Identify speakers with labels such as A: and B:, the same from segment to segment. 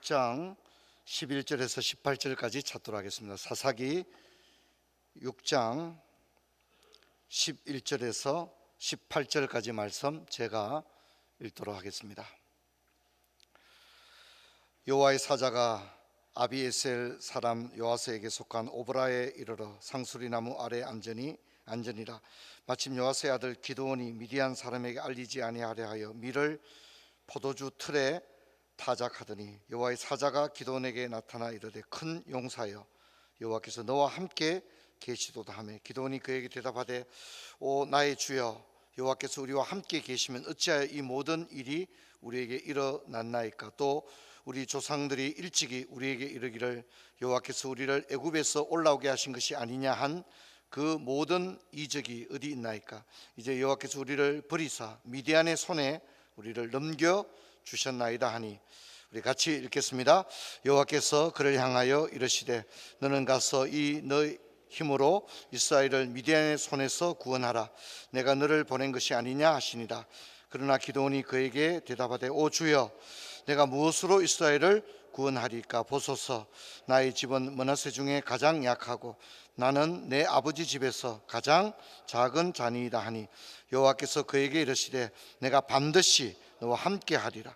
A: 6장 11절에서 18절까지 찾도록 하겠습니다. 사사기 6장 11절에서 18절까지 말씀 제가 읽도록 하겠습니다. 여호와의 사자가 아비에셀 사람 요아스에게 속한 오브라에 이르러 상수리나무 아래 앉으니라. 마침 요아스의 아들 기드온이 미디안 사람에게 알리지 아니하려 하여 밀을 포도주 틀에 타작하더니 여호와의 사자가 기드온에게 나타나 이르되 큰 용사여 여호와께서 너와 함께 계시도다 하며 기드온이 그에게 대답하되 오 나의 주여 여호와께서 우리와 함께 계시면 어찌하여 이 모든 일이 우리에게 일어났나이까. 또 우리 조상들이 일찍이 우리에게 이르기를 여호와께서 우리를 애굽에서 올라오게 하신 것이 아니냐 한 그 모든 이적이 어디 있나이까. 이제 여호와께서 우리를 버리사 미디안의 손에 우리를 넘겨 주셨나이다 하니. 우리 같이 읽겠습니다. 여호와께서 그를 향하여 이르시되 너는 가서 이 너의 힘으로 이스라엘을 미디안의 손에서 구원하라. 내가 너를 보낸 것이 아니냐 하시니라. 그러나 기드온이 그에게 대답하되 오 주여 내가 무엇으로 이스라엘을 구원하리까. 보소서 나의 집은 므낫세 중에 가장 약하고 나는 내 아버지 집에서 가장 작은 자니이다 하니 여호와께서 그에게 이르시되 내가 반드시 너와 함께 하리라.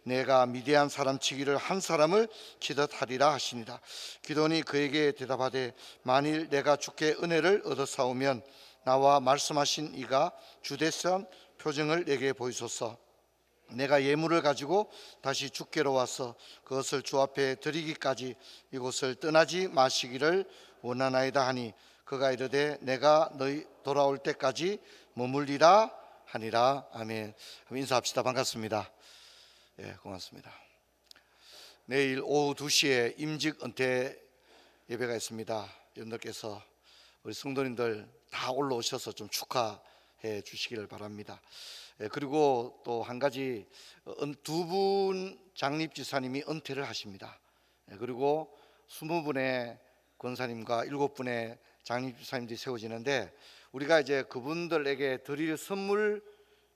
A: 내가 미디안 사람 치기를 한 사람을 치듯 하리라 하시니라. 기드온이 그에게 대답하되 만일 내가 주께 은혜를 얻어사오면 나와 말씀하신 이가 주대한 표징을 내게 보이소서. 내가 예물을 가지고 다시 주께로 와서 그것을 주 앞에 드리기까지 이곳을 떠나지 마시기를 원하나이다 하니 그가 이르되 내가 너희 돌아올 때까지 머물리라 하니라. 아멘. 인사합시다. 반갑습니다. 예, 고맙습니다. 내일 오후 2시에 임직 은퇴 예배가 있습니다. 여러분들께서 우리 성도님들 다 올라오셔서 좀 축하해 주시기를 바랍니다. 그리고 또 한 가지, 두 분 장립지사님이 은퇴를 하십니다. 그리고 20분의 권사님과 7분의 장립지사님들이 세워지는데 우리가 이제 그분들에게 드릴 선물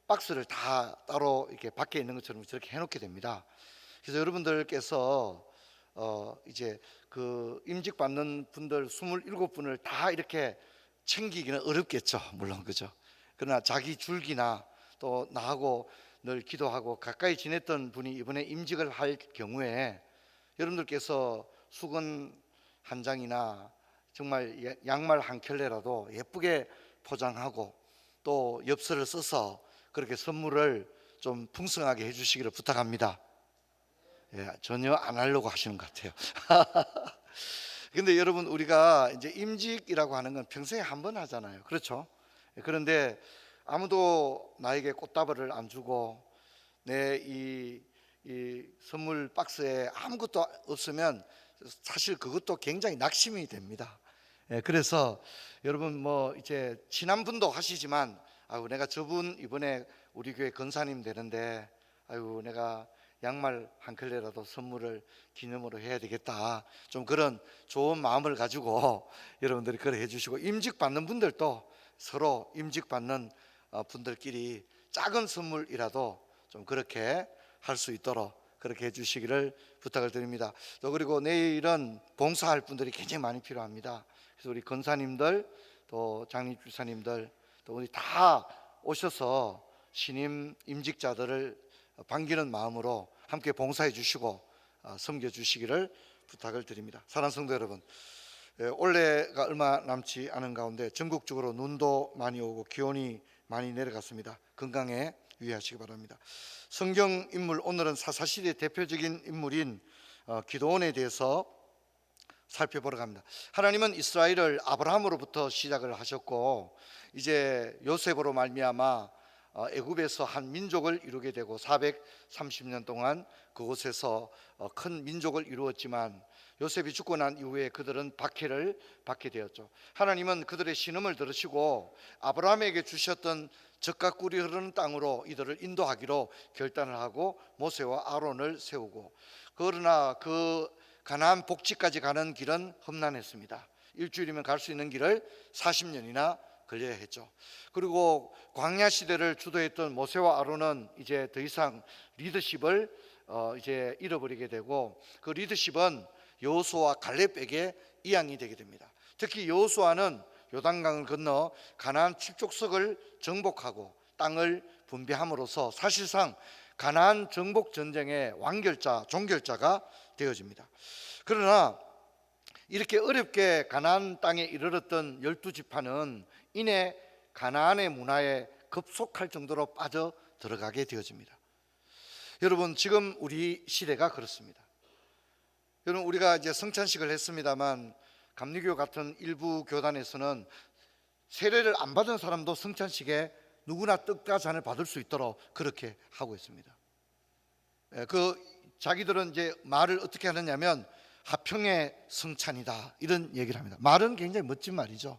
A: 박스를 다 따로 이렇게 밖에 있는 것처럼 저렇게 해놓게 됩니다. 그래서 여러분들께서 이제 그 임직 받는 분들 27분을 다 이렇게 챙기기는 어렵겠죠, 물론 그죠. 그러나 자기 줄기나 또 나하고 늘 기도하고 가까이 지냈던 분이 이번에 임직을 할 경우에 여러분들께서 수건 한 장이나 정말 양말 한 켤레라도 예쁘게 포장하고 또 엽서를 써서 그렇게 선물을 좀 풍성하게 해주시기를 부탁합니다. 예, 전혀 안 하려고 하시는 것 같아요. 근데 여러분 우리가 이제 임직이라고 하는 건 평생에 한 번 하잖아요, 그렇죠? 그런데 아무도 나에게 꽃다발을 안 주고 내 이 선물 박스에 아무것도 없으면 사실 그것도 굉장히 낙심이 됩니다. 그래서 여러분 뭐 이제 친한 분도 하시지만 아유 내가 저분 이번에 우리 교회 권사님 되는데 아유 내가 양말 한 켤레라도 선물을 기념으로 해야 되겠다, 좀 그런 좋은 마음을 가지고 여러분들이 그래 해주시고, 임직 받는 분들도 서로 임직 받는 분들끼리 작은 선물이라도 좀 그렇게 할 수 있도록 그렇게 해주시기를 부탁을 드립니다. 또 그리고 내일은 봉사할 분들이 굉장히 많이 필요합니다. 그래서 우리 권사님들 또 장립주사님들 또 우리 다 오셔서 신임 임직자들을 반기는 마음으로 함께 봉사해 주시고 섬겨 주시기를 부탁을 드립니다. 사랑하는 성도 여러분, 올해가 얼마 남지 않은 가운데 전국적으로 눈도 많이 오고 기온이 많이 내려갔습니다. 건강에 유의하시기 바랍니다. 성경 인물, 오늘은 사사시대의 대표적인 인물인 기드온에 대해서 살펴보러 갑니다. 하나님은 이스라엘을 아브라함으로부터 시작을 하셨고 이제 요셉으로 말미암아 애굽에서 한 민족을 이루게 되고 430년 동안 그곳에서 큰 민족을 이루었지만 요셉이 죽고 난 이후에 그들은 박해를 받게 되었죠. 하나님은 그들의 신음을 들으시고 아브라함에게 주셨던 젖과 꿀이 흐르는 땅으로 이들을 인도하기로 결단을 하고 모세와 아론을 세우고, 그러나 그 가나안 복지까지 가는 길은 험난했습니다. 일주일이면 갈 수 있는 길을 40년이나 걸려야 했죠. 그리고 광야 시대를 주도했던 모세와 아론은 이제 더 이상 리더십을 이제 잃어버리게 되고 그 리더십은 여호수아와 갈렙에게 이양이 되게 됩니다. 특히 여호수아는 요단강을 건너 가나안 칠족석을 정복하고 땅을 분배함으로써 사실상 가나안 정복 전쟁의 완결자, 종결자가 되어집니다. 그러나 이렇게 어렵게 가나안 땅에 이르렀던 12지파는 이내 가나안의 문화에 급속할 정도로 빠져 들어가게 되어집니다. 여러분, 지금 우리 시대가 그렇습니다. 여러분, 우리가 이제 성찬식을 했습니다만 감리교 같은 일부 교단에서는 세례를 안 받은 사람도 성찬식에 누구나 떡과 잔을 받을 수 있도록 그렇게 하고 있습니다. 자기들은 이제 말을 어떻게 하느냐면 화평의 성찬이다 이런 얘기를 합니다. 말은 굉장히 멋진 말이죠.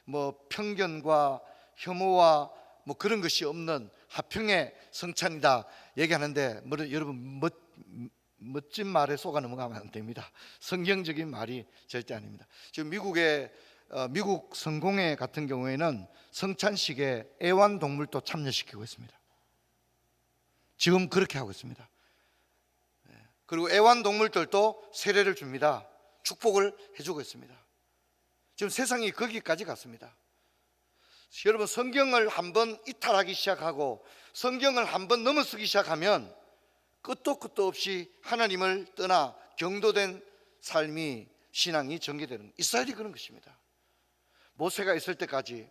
A: 뭐 편견과 혐오와 뭐 그런 것이 없는 화평의 성찬이다 얘기하는데 여러분 멋진 말에 속아 넘어가면 안 됩니다. 성경적인 말이 절대 아닙니다. 지금 미국 성공회 같은 경우에는 성찬식에 애완동물도 참여시키고 있습니다. 지금 그렇게 하고 있습니다. 그리고 애완동물들도 세례를 줍니다. 축복을 해주고 있습니다. 지금 세상이 거기까지 갔습니다. 여러분, 성경을 한번 이탈하기 시작하고 성경을 한번 넘어서기 시작하면 끝도 없이 하나님을 떠나 경도된 삶이 신앙이 전개되는, 이스라엘이 그런 것입니다. 모세가 있을 때까지,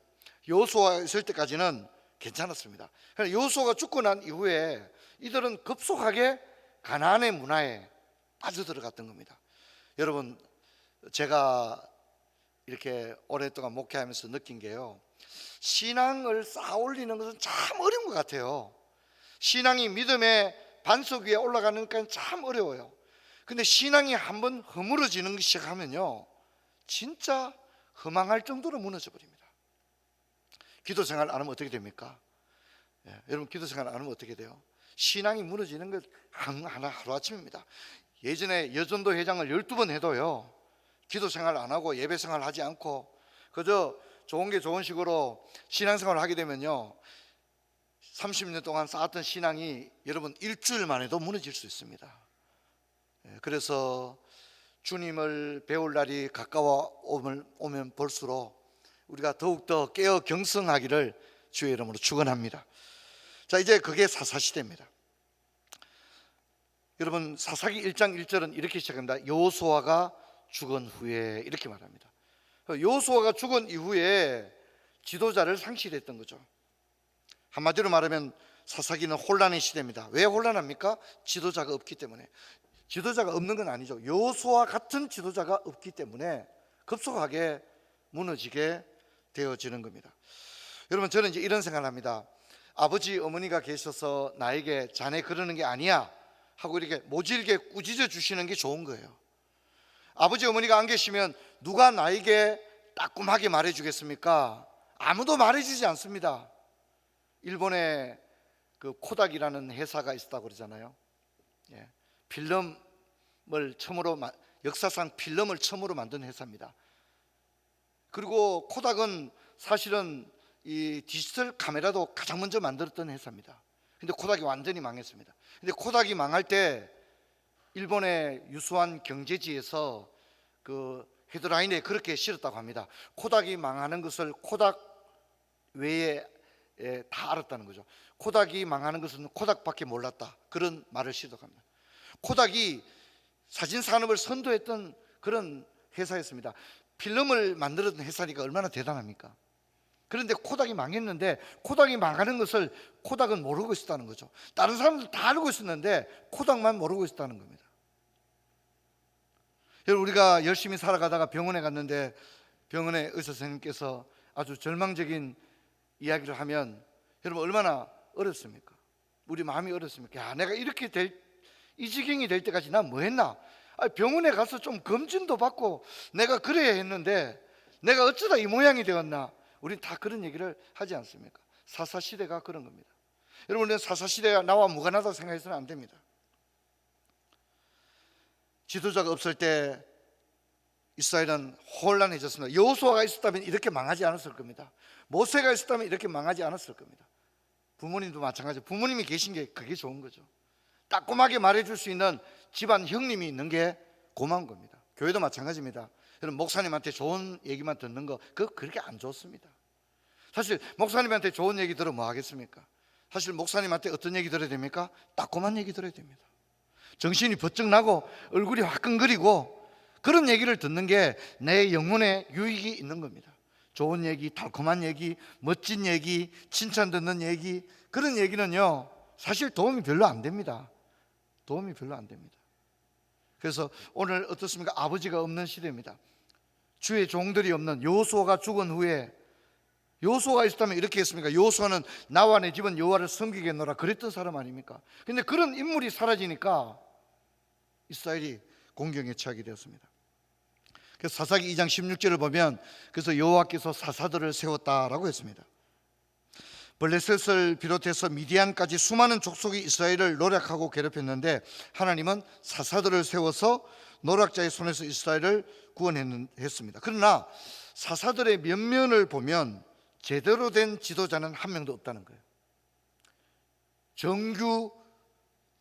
A: 여호수아가 있을 때까지는 괜찮았습니다. 그러나 여호수아가 죽고 난 이후에 이들은 급속하게 가나안의 문화에 빠져들어갔던 겁니다. 여러분, 제가 이렇게 오랫동안 목회하면서 느낀 게요, 신앙을 쌓아 올리는 것은 참 어려운 것 같아요. 신앙이 믿음의 반석 위에 올라가는 것까지는 참 어려워요. 근데 신앙이 한번 허물어지는 시작하면요, 진짜 허망할 정도로 무너져 버립니다. 기도 생활 안 하면 어떻게 됩니까? 여러분, 기도 생활 안 하면 어떻게 돼요? 신앙이 무너지는 것 하루아침입니다. 예전에 여전도 회장을 12번 해도요, 기도 생활 안 하고 예배 생활 하지 않고 그저 좋은 게 좋은 식으로 신앙생활을 하게 되면요, 30년 동안 쌓았던 신앙이 여러분 일주일 만에도 무너질 수 있습니다. 그래서 주님을 배울 날이 가까워 오면 볼수록 우리가 더욱더 깨어 경성하기를 주의 이름으로 축원합니다. 자, 이제 그게 사사시대입니다. 여러분, 사사기 1장 1절은 이렇게 시작합니다. 여호수아가 죽은 후에, 이렇게 말합니다. 여호수아가 죽은 이후에 지도자를 상실했던 거죠. 한마디로 말하면 사사기는 혼란의 시대입니다. 왜 혼란합니까? 지도자가 없기 때문에. 지도자가 없는 건 아니죠. 여호수아 같은 지도자가 없기 때문에 급속하게 무너지게 되어지는 겁니다. 여러분, 저는 이제 이런 생각을 합니다. 아버지 어머니가 계셔서 나에게 자네 그러는 게 아니야 하고 이렇게 모질게 꾸짖어 주시는 게 좋은 거예요. 아버지 어머니가 안 계시면 누가 나에게 따끔하게 말해 주겠습니까? 아무도 말해 주지 않습니다. 일본에 그 코닥이라는 회사가 있었다고 그러잖아요. 필름을 처음으로, 역사상 필름을 처음으로 만든 회사입니다. 그리고 코닥은 사실은 이 디지털 카메라도 가장 먼저 만들었던 회사입니다. 근데 코닥이 완전히 망했습니다. 근데 코닥이 망할 때 일본의 유수한 경제지에서 그 헤드라인에 그렇게 실었다고 합니다. 코닥이 망하는 것을 코닥 외에 다 알았다는 거죠. 코닥이 망하는 것은 코닥밖에 몰랐다, 그런 말을 시도합니다. 코닥이 사진 산업을 선도했던 그런 회사였습니다. 필름을 만들었던 회사니까 얼마나 대단합니까? 그런데 코닥이 망했는데 코닥이 망하는 것을 코닥은 모르고 있었다는 거죠. 다른 사람들 다 알고 있었는데 코닥만 모르고 있었다는 겁니다. 여러분, 우리가 열심히 살아가다가 병원에 갔는데 병원의 의사 선생님께서 아주 절망적인 이야기를 하면 여러분 얼마나 어렵습니까? 우리 마음이 어렵습니까? 야, 내가 이렇게 이 지경이 될 때까지 난 뭐 했나? 병원에 가서 좀 검진도 받고 내가 그래야 했는데 내가 어쩌다 이 모양이 되었나? 우린 다 그런 얘기를 하지 않습니까? 사사시대가 그런 겁니다. 여러분, 사사시대가 나와 무관하다고 생각해서는 안 됩니다. 지도자가 없을 때 이스라엘은 혼란해졌습니다. 여호수아가 있었다면 이렇게 망하지 않았을 겁니다. 모세가 있었다면 이렇게 망하지 않았을 겁니다. 부모님도 마찬가지예요. 부모님이 계신 게 그게 좋은 거죠. 따끔하게 말해줄 수 있는 집안 형님이 있는 게 고마운 겁니다. 교회도 마찬가지입니다. 여러분, 목사님한테 좋은 얘기만 듣는 거 그거 그렇게 안 좋습니다. 사실 목사님한테 좋은 얘기 들으면 뭐 하겠습니까? 사실 목사님한테 어떤 얘기 들어야 됩니까? 따끔한 얘기 들어야 됩니다. 정신이 번쩍 나고 얼굴이 화끈거리고 그런 얘기를 듣는 게 내 영혼에 유익이 있는 겁니다. 좋은 얘기, 달콤한 얘기, 멋진 얘기, 칭찬 듣는 얘기, 그런 얘기는요 사실 도움이 별로 안 됩니다. 도움이 별로 안 됩니다. 그래서 오늘 어떻습니까? 아버지가 없는 시대입니다. 주의 종들이 없는, 여호수아가 죽은 후에, 여호수아가 있었다면 이렇게 했습니까? 여호수아는 나와 내 집은 여호와를 섬기겠노라 그랬던 사람 아닙니까? 근데 그런 인물이 사라지니까 이스라엘이 공경에 처하게 되었습니다. 그래서 사사기 2장 16절을 보면, 그래서 여호와께서 사사들을 세웠다라고 했습니다. 블레셋을 비롯해서 미디안까지 수많은 족속이 이스라엘을 노략하고 괴롭혔는데 하나님은 사사들을 세워서 노략자의 손에서 이스라엘을 구원했습니다. 그러나 사사들의 면면을 보면 제대로 된 지도자는 한 명도 없다는 거예요. 정규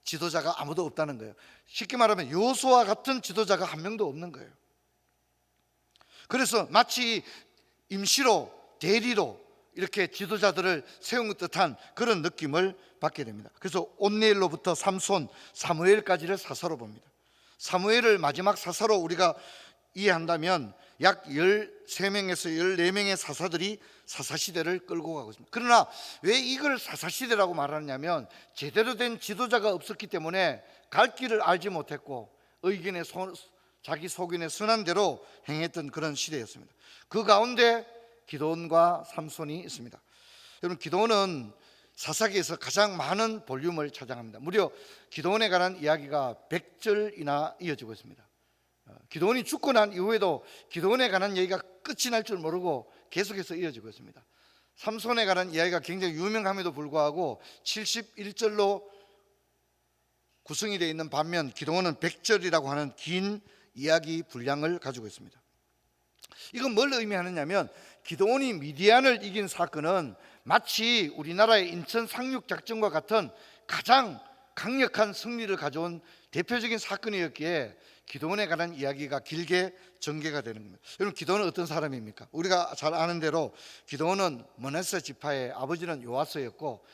A: 지도자가 아무도 없다는 거예요. 쉽게 말하면 여호수아 같은 지도자가 한 명도 없는 거예요. 그래서 마치 임시로, 대리로 이렇게 지도자들을 세운 듯한 그런 느낌을 받게 됩니다. 그래서 온니엘로부터 삼손, 사무엘까지를 사사로 봅니다. 사무엘을 마지막 사사로 우리가 이해한다면 약 13명에서 14명의 사사들이 사사시대를 끌고 가고 있습니다. 그러나 왜 이걸 사사시대라고 말하느냐면 제대로 된 지도자가 없었기 때문에 갈 길을 알지 못했고 자기 속인의 선한 대로 행했던 그런 시대였습니다. 그 가운데 기드온과 삼손이 있습니다. 여러분, 기드온은 사사기에서 가장 많은 볼륨을 차지합니다. 무려 기드온에 관한 이야기가 100절이나 이어지고 있습니다. 기드온이 죽고 난 이후에도 기드온에 관한 얘기가 끝이 날 줄 모르고 계속해서 이어지고 있습니다. 삼손에 관한 이야기가 굉장히 유명함에도 불구하고 71절로 구성이 되어 있는 반면 기드온은 100절이라고 하는 긴 이야기 분량을 가지고 있습니다. 이건 뭘 의미하느냐면 기드온이 미디안을 이긴 사건은 마치 우리나라의 인천 상륙작전과 같은 가장 강력한 승리를 가져온 대표적인 사건이었기에 기드온에 관한 이야기가 길게 전개가 되는 겁니다. 여러분, 기드온은 어떤 사람입니까? 우리가 잘 아는 대로 기드온은 므낫세 지파의 아버지는 요아스였고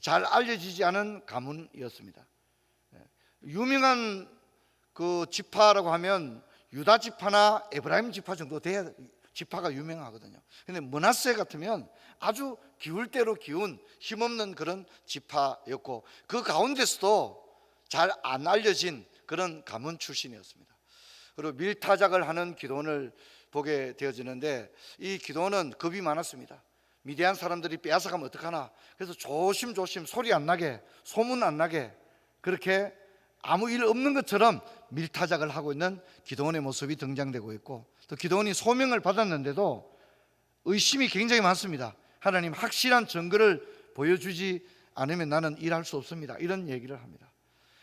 A: 잘 알려지지 않은 가문이었습니다. 유명한 그 지파라고 하면 유다 지파나 에브라임 지파 정도 돼야 지파가 유명하거든요. 근데 므낫세 같으면 아주 기울 대로 기운 힘없는 그런 지파였고 그 가운데서도 잘 안 알려진 그런 가문 출신이었습니다. 그리고 밀타작을 하는 기드온을 보게 되어지는데 이 기드온은 겁이 많았습니다. 미디안 사람들이 빼앗아가면 어떡하나, 그래서 조심조심 소리 안 나게, 소문 안 나게 그렇게 아무 일 없는 것처럼 밀타작을 하고 있는 기드온의 모습이 등장되고 있고, 또 기드온이 소명을 받았는데도 의심이 굉장히 많습니다. 하나님, 확실한 증거를 보여주지 않으면 나는 일할 수 없습니다, 이런 얘기를 합니다.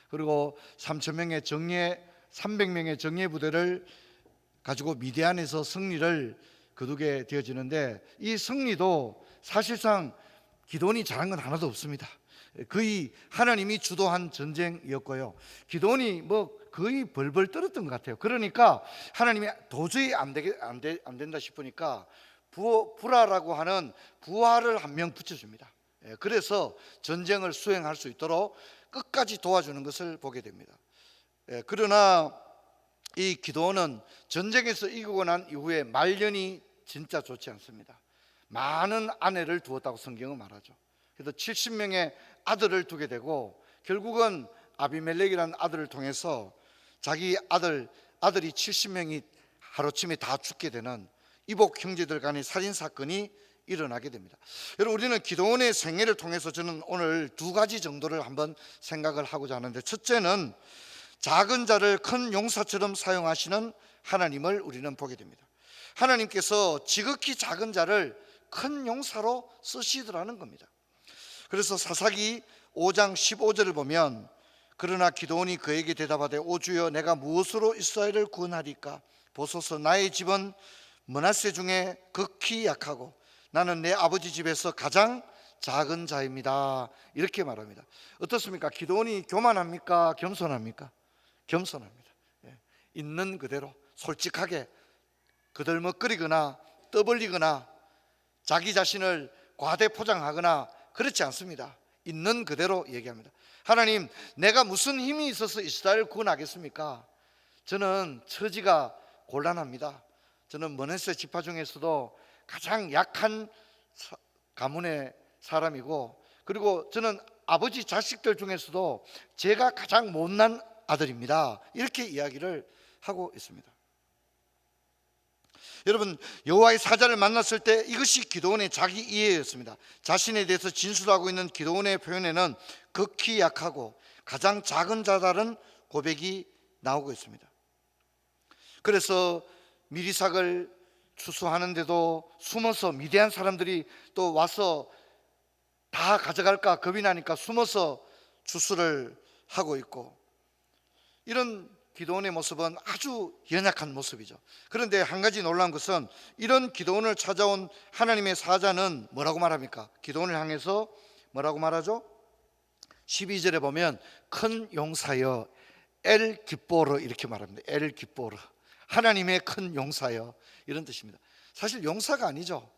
A: 그리고 3,000명의 정예, 300명의 정예 부대를 가지고 미디안에서 승리를 거두게 되어지는데 이 승리도 사실상 기드온이 잘한 건 하나도 없습니다. 거의 하나님이 주도한 전쟁이었고요. 기드온이 거의 벌벌 떨었던 것 같아요. 그러니까 하나님이 도저히 안 된다 싶으니까 부라라고 하는 부하를 한 명 붙여줍니다. 그래서 전쟁을 수행할 수 있도록 끝까지 도와주는 것을 보게 됩니다. 그러나 이 기드온은 전쟁에서 이기고 난 이후에 말년이 진짜 좋지 않습니다. 많은 아내를 두었다고 성경은 말하죠. 그래서 70명의 아들을 두게 되고 결국은 아비멜렉이라는 아들을 통해서 자기 아들이 70명이 하루아침에 다 죽게 되는 이복 형제들 간의 살인 사건이 일어나게 됩니다. 여러분, 우리는 기드온의 생애를 통해서 저는 오늘 두 가지 정도를 한번 생각을 하고자 하는데, 첫째는 작은 자를 큰 용사처럼 사용하시는 하나님을 우리는 보게 됩니다. 하나님께서 지극히 작은 자를 큰 용사로 쓰시더라는 겁니다. 그래서 사사기 5장 15절을 보면, 그러나 기드온이 그에게 대답하되 오 주여, 내가 무엇으로 이스라엘을 구원하리까? 보소서, 나의 집은 므낫세 중에 극히 약하고 나는 내 아버지 집에서 가장 작은 자입니다. 이렇게 말합니다. 어떻습니까? 기드온이 교만합니까? 겸손합니까? 겸손합니다. 있는 그대로 솔직하게 그들먹거리거나 떠벌리거나 자기 자신을 과대 포장하거나 그렇지 않습니다. 있는 그대로 얘기합니다. 하나님, 내가 무슨 힘이 있어서 이스라엘을 구원하겠습니까? 저는 처지가 곤란합니다. 저는 머네세 지파 중에서도 가장 약한 가문의 사람이고, 그리고 저는 아버지 자식들 중에서도 제가 가장 못난 아들입니다. 이렇게 이야기를 하고 있습니다. 여러분, 여호와의 사자를 만났을 때 이것이 기드온의 자기 이해였습니다. 자신에 대해서 진술하고 있는 기드온의 표현에는 극히 약하고 가장 작은 자다는 고백이 나오고 있습니다. 그래서 미리삭을 추수하는데도 숨어서 미디안 사람들이 또 와서 다 가져갈까 겁이 나니까 숨어서 추수를 하고 있고, 이런 기드온의 모습은 아주 연약한 모습이죠. 그런데 한 가지 놀라운 것은 이런 기드온을 찾아온 하나님의 사자는 뭐라고 말합니까? 기드온을 향해서 뭐라고 말하죠? 12절에 보면 큰 용사여 엘 기뽀르 이렇게 말합니다. 엘 기뽀르, 하나님의 큰 용사여, 이런 뜻입니다. 사실 용사가 아니죠.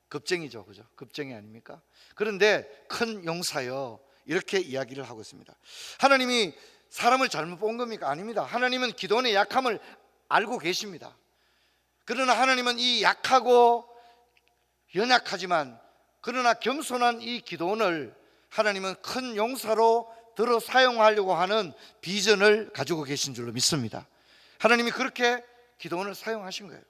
A: 겁쟁이죠. 그죠? 겁쟁이 아닙니까? 그런데 큰 용사여 이렇게 이야기를 하고 있습니다. 하나님이 사람을 잘못 본 겁니까? 아닙니다. 하나님은 기드온의 약함을 알고 계십니다. 그러나 하나님은 이 약하고 연약하지만 그러나 겸손한 이 기드온을 하나님은 큰 용사로 들어 사용하려고 하는 비전을 가지고 계신 줄로 믿습니다. 하나님이 그렇게 기드온을 사용하신 거예요.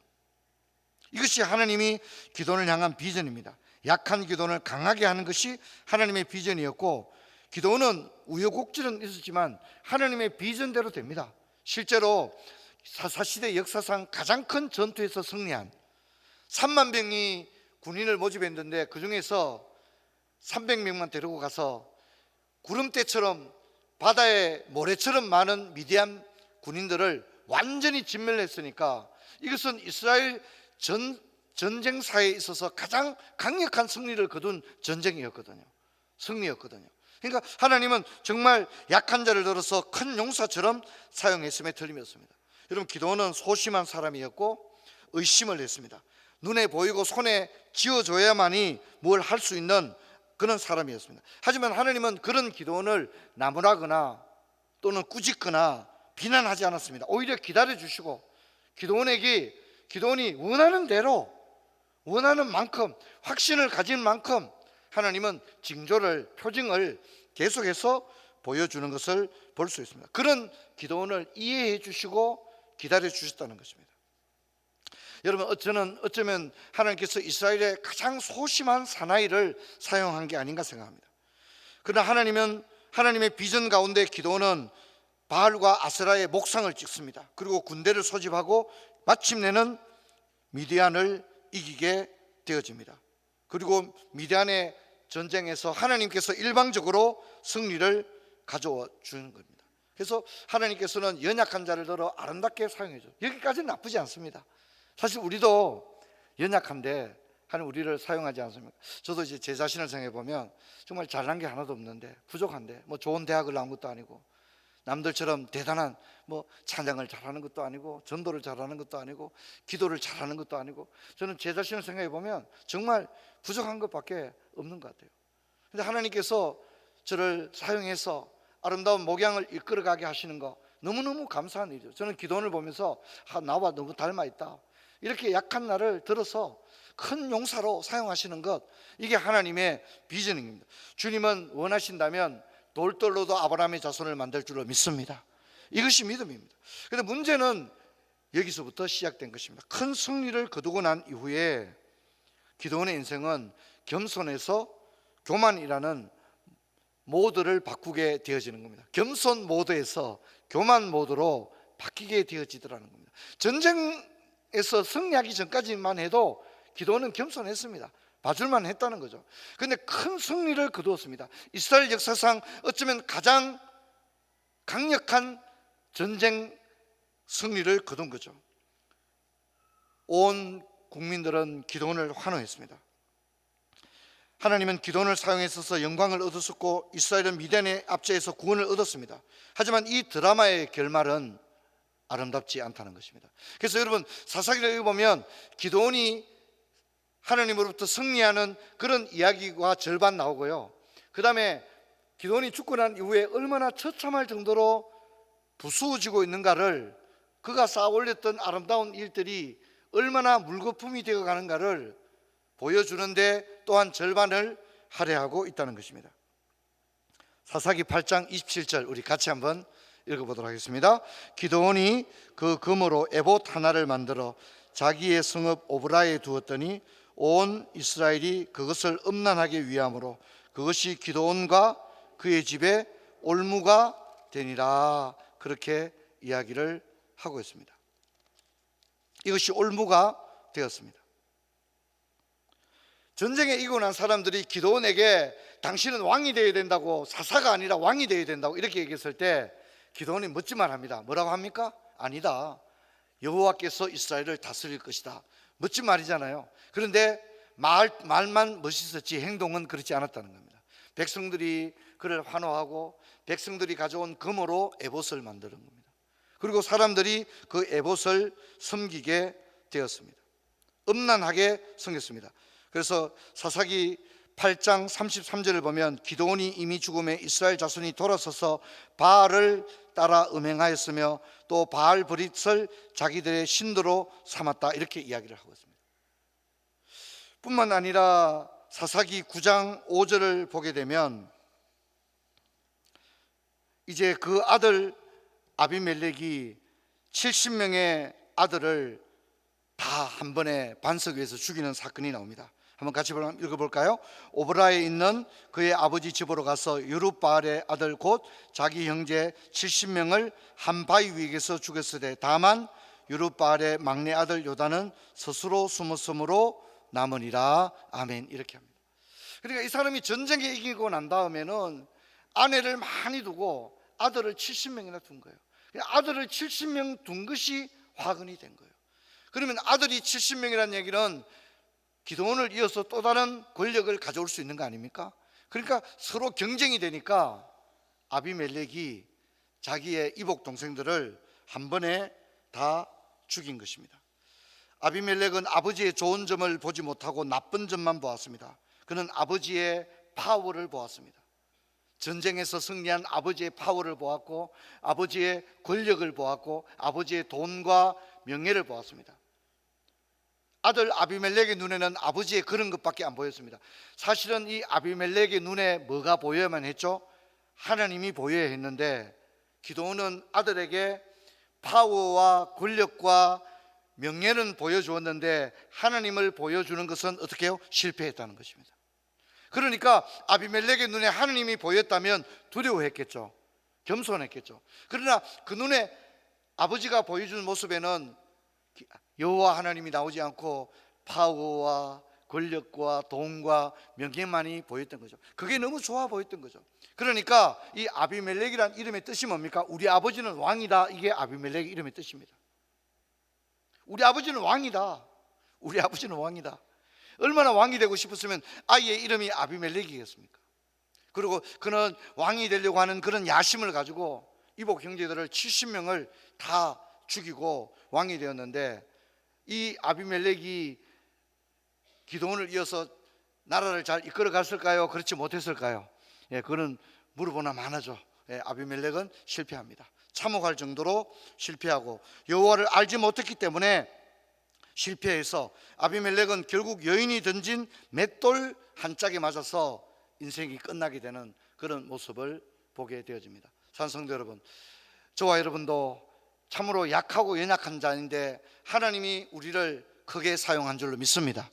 A: 이것이 하나님이 기드온을 향한 비전입니다. 약한 기드온을 강하게 하는 것이 하나님의 비전이었고, 기드온은 우여곡절은 있었지만 하나님의 비전대로 됩니다. 실제로 사사시대 역사상 가장 큰 전투에서 승리한 3만 명이 군인을 모집했는데 그 중에서 300명만 데리고 가서 구름대처럼 바다의 모래처럼 많은 미디안 군인들을 완전히 진멸했으니까 이것은 이스라엘 전쟁사에 있어서 가장 강력한 승리를 거둔 전쟁이었거든요. 승리였거든요. 그러니까 하나님은 정말 약한 자를 들어서 큰 용사처럼 사용했음에 틀림없습니다. 여러분, 기드온은 소심한 사람이었고 의심을 했습니다. 눈에 보이고 손에 쥐어줘야만이 뭘 할 수 있는 그런 사람이었습니다. 하지만 하나님은 그런 기드온을 나무라거나 또는 꾸짖거나 비난하지 않았습니다. 오히려 기다려주시고 기드온이 원하는 대로 원하는 만큼 확신을 가진 만큼 하나님은 표징을 계속해서 보여주는 것을 볼 수 있습니다. 그런 기드온을 이해해 주시고 기다려 주셨다는 것입니다. 여러분, 저는 어쩌면 하나님께서 이스라엘의 가장 소심한 사나이를 사용한 게 아닌가 생각합니다. 그러나 하나님은 하나님의 비전 가운데 기드온은 바알과 아세라의 목상을 찍습니다. 그리고 군대를 소집하고 마침내는 미디안을 이기게 되어집니다. 그리고 미디안의 전쟁에서 하나님께서 일방적으로 승리를 가져와 주는 겁니다. 그래서 하나님께서는 연약한 자를 들어 아름답게 사용해 줘요. 여기까지는 나쁘지 않습니다. 사실 우리도 연약한데 하나님 우리를 사용하지 않습니까? 저도 이제 제 자신을 생각해 보면 정말 잘난 게 하나도 없는데, 부족한데, 뭐 좋은 대학을 나온 것도 아니고 남들처럼 대단한 뭐 찬양을 잘하는 것도 아니고 전도를 잘하는 것도 아니고 기도를 잘하는 것도 아니고, 저는 제 자신을 생각해 보면 정말 부족한 것밖에 없는 것 같아요. 근데 하나님께서 저를 사용해서 아름다운 목양을 이끌어가게 하시는 거 너무너무 감사한 일이죠. 저는 기도원을 보면서 나와 너무 닮아 있다, 이렇게 약한 나를 들어서 큰 용사로 사용하시는 것, 이게 하나님의 비전입니다. 주님은 원하신다면 돌돌로도 아브라함의 자손을 만들 줄로 믿습니다. 이것이 믿음입니다. 그런데 문제는 여기서부터 시작된 것입니다. 큰 승리를 거두고 난 이후에 기드온의 인생은 겸손에서 교만이라는 모드를 바꾸게 되어지는 겁니다. 겸손 모드에서 교만 모드로 바뀌게 되어지더라는 겁니다. 전쟁에서 승리하기 전까지만 해도 기드온은 겸손했습니다. 봐줄만 했다는 거죠. 그런데 큰 승리를 거두었습니다. 이스라엘 역사상 어쩌면 가장 강력한 전쟁 승리를 거둔 거죠. 온 국민들은 기드온을 환호했습니다. 하나님은 기도원을 사용해서 영광을 얻었었고 이스라엘은 미디안의 압제에서 구원을 얻었습니다. 하지만 이 드라마의 결말은 아름답지 않다는 것입니다. 그래서 여러분, 사사기를 읽어보면 기도원이 하나님으로부터 승리하는 그런 이야기가 절반 나오고요, 그 다음에 기도원이 죽고 난 이후에 얼마나 처참할 정도로 부수어지고 있는가를, 그가 쌓아 올렸던 아름다운 일들이 얼마나 물거품이 되어 가는가를 보여주는데 또한 절반을 할애하고 있다는 것입니다. 사사기 8장 27절 우리 같이 한번 읽어보도록 하겠습니다. 기드온이 그 금으로 에봇 하나를 만들어 자기의 성읍 오브라에 두었더니 온 이스라엘이 그것을 음란하게 위함으로 그것이 기드온과 그의 집에 올무가 되니라. 그렇게 이야기를 하고 있습니다. 이것이 올무가 되었습니다. 전쟁에 이기고 난 사람들이 기드온에게 당신은 왕이 되어야 된다고, 사사가 아니라 왕이 되어야 된다고 이렇게 얘기했을 때 기드온이 멋진 말 합니다. 뭐라고 합니까? 아니다, 여호와께서 이스라엘을 다스릴 것이다. 멋진 말이잖아요. 그런데 말만 멋있었지 행동은 그렇지 않았다는 겁니다. 백성들이 그를 환호하고 백성들이 가져온 금으로 에봇을 만드는 겁니다. 그리고 사람들이 그 에봇을 섬기게 되었습니다. 음란하게 섬겼습니다. 그래서 사사기 8장 33절을 보면 기드온이 이미 죽음에 이스라엘 자손이 돌아서서 바알을 따라 음행하였으며 또 바알 브릿을 자기들의 신도로 삼았다, 이렇게 이야기를 하고 있습니다. 뿐만 아니라 사사기 9장 5절을 보게 되면 이제 그 아들 아비멜렉이 70명의 아들을 다 한 번에 반석 위에서 죽이는 사건이 나옵니다. 한번 같이 읽어볼까요? 오브라에 있는 그의 아버지 집으로 가서 여룹바알의 아들 곧 자기 형제 70명을 한 바위 위에서 죽였으되 다만 여룹바알의 막내 아들 요단은 스스로 숨었으므로 남으니라. 아멘. 이렇게 합니다. 그러니까 이 사람이 전쟁에 이기고 난 다음에는 아내를 많이 두고 아들을 70명이나 둔 거예요. 아들을 70명 둔 것이 화근이 된 거예요. 그러면 아들이 70명이라는 얘기는 기드온을 이어서 또 다른 권력을 가져올 수 있는 거 아닙니까? 그러니까 서로 경쟁이 되니까 아비멜렉이 자기의 이복 동생들을 한 번에 다 죽인 것입니다. 아비멜렉은 아버지의 좋은 점을 보지 못하고 나쁜 점만 보았습니다. 그는 아버지의 파워를 보았습니다. 전쟁에서 승리한 아버지의 파워를 보았고 아버지의 권력을 보았고 아버지의 돈과 명예를 보았습니다. 아들 아비멜렉의 눈에는 아버지의 그런 것밖에 안 보였습니다. 사실은 이 아비멜렉의 눈에 뭐가 보여야만 했죠? 하나님이 보여야 했는데 기드온은 아들에게 파워와 권력과 명예는 보여주었는데 하나님을 보여주는 것은 어떻게 해요? 실패했다는 것입니다. 그러니까 아비멜렉의 눈에 하나님이 보였다면 두려워했겠죠. 겸손했겠죠. 그러나 그 눈에 아버지가 보여주는 모습에는 여호와 하나님이 나오지 않고 파워와 권력과 돈과 명예만이 보였던 거죠. 그게 너무 좋아 보였던 거죠. 그러니까 이 아비멜렉이란 이름의 뜻이 뭡니까? 우리 아버지는 왕이다. 이게 아비멜렉의 이름의 뜻입니다. 우리 아버지는 왕이다. 우리 아버지는 왕이다. 얼마나 왕이 되고 싶었으면 아이의 이름이 아비멜렉이겠습니까? 그리고 그는 왕이 되려고 하는 그런 야심을 가지고 이복 형제들을 70명을 다 죽이고 왕이 되었는데 이 아비멜렉이 기드온을 이어서 나라를 잘 이끌어 갔을까요? 그렇지 못했을까요? 그는 물어보나 마나죠. 아비멜렉은 실패합니다. 참혹할 정도로 실패하고 여호와를 알지 못했기 때문에 실패해서 아비멜렉은 결국 여인이 던진 맷돌 한 짝에 맞아서 인생이 끝나게 되는 그런 모습을 보게 되어집니다. 산성도 여러분, 저와 여러분도 참으로 약하고 연약한 자인데 하나님이 우리를 크게 사용한 줄로 믿습니다.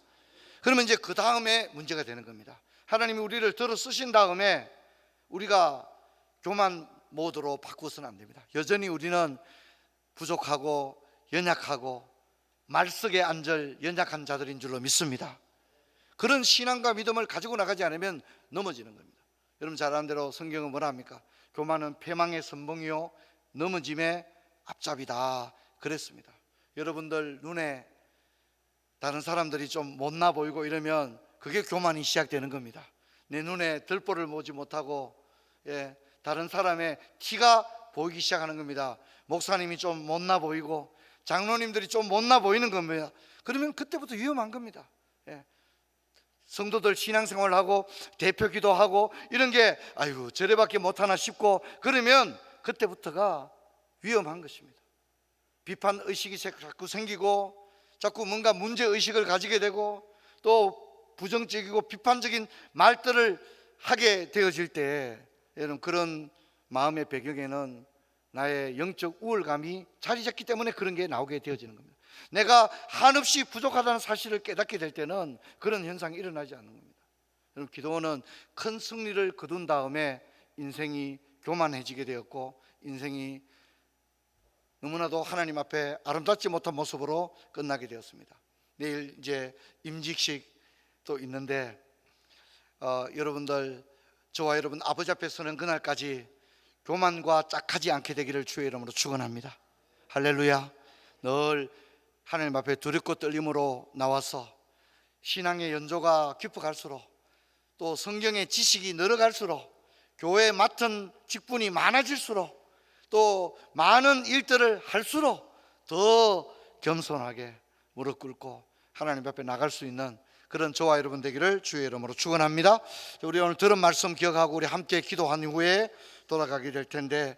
A: 그러면 이제 그 다음에 문제가 되는 겁니다. 하나님이 우리를 들어 쓰신 다음에 우리가 교만 모드로 바꾸어서는 안 됩니다. 여전히 우리는 부족하고 연약하고 말석에 앉을 연약한 자들인 줄로 믿습니다. 그런 신앙과 믿음을 가지고 나가지 않으면 넘어지는 겁니다. 여러분 잘 아는 대로 성경은 뭐라 합니까? 교만은 패망의 선봉이요 넘어짐의 앞잡이다 그랬습니다. 여러분들 눈에 다른 사람들이 좀 못나 보이고 이러면 그게 교만이 시작되는 겁니다. 내 눈에 들보를 보지 못하고 다른 사람의 티가 보이기 시작하는 겁니다. 목사님이 좀 못나 보이고 장로님들이 좀 못나 보이는 겁니다. 그러면 그때부터 위험한 겁니다. 성도들 신앙생활을 하고 대표 기도하고 이런 게 아이고 저래밖에 못하나 싶고 그러면 그때부터가 위험한 것입니다. 비판 의식이 자꾸 생기고 자꾸 뭔가 문제 의식을 가지게 되고 또 부정적이고 비판적인 말들을 하게 되어질 때 여러분 그런 마음의 배경에는 나의 영적 우월감이 자리 잡기 때문에 그런 게 나오게 되어지는 겁니다. 내가 한없이 부족하다는 사실을 깨닫게 될 때는 그런 현상이 일어나지 않는 겁니다. 여러분 기도원은 큰 승리를 거둔 다음에 인생이 교만해지게 되었고 인생이 너무나도 하나님 앞에 아름답지 못한 모습으로 끝나게 되었습니다. 내일 이제 임직식도 있는데 여러분들 저와 여러분 아버지 앞에 서는 그날까지 교만과 짝하지 않게 되기를 주의 이름으로 축원합니다. 할렐루야. 늘 하나님 앞에 두렵고 떨림으로 나와서 신앙의 연조가 깊어갈수록 또 성경의 지식이 늘어갈수록 교회에 맡은 직분이 많아질수록 또 많은 일들을 할수록 더 겸손하게 무릎 꿇고 하나님 앞에 나갈 수 있는 그런 저와 여러분 되기를 주의 이름으로 축원합니다. 우리 오늘 들은 말씀 기억하고 우리 함께 기도한 후에 돌아가게 될 텐데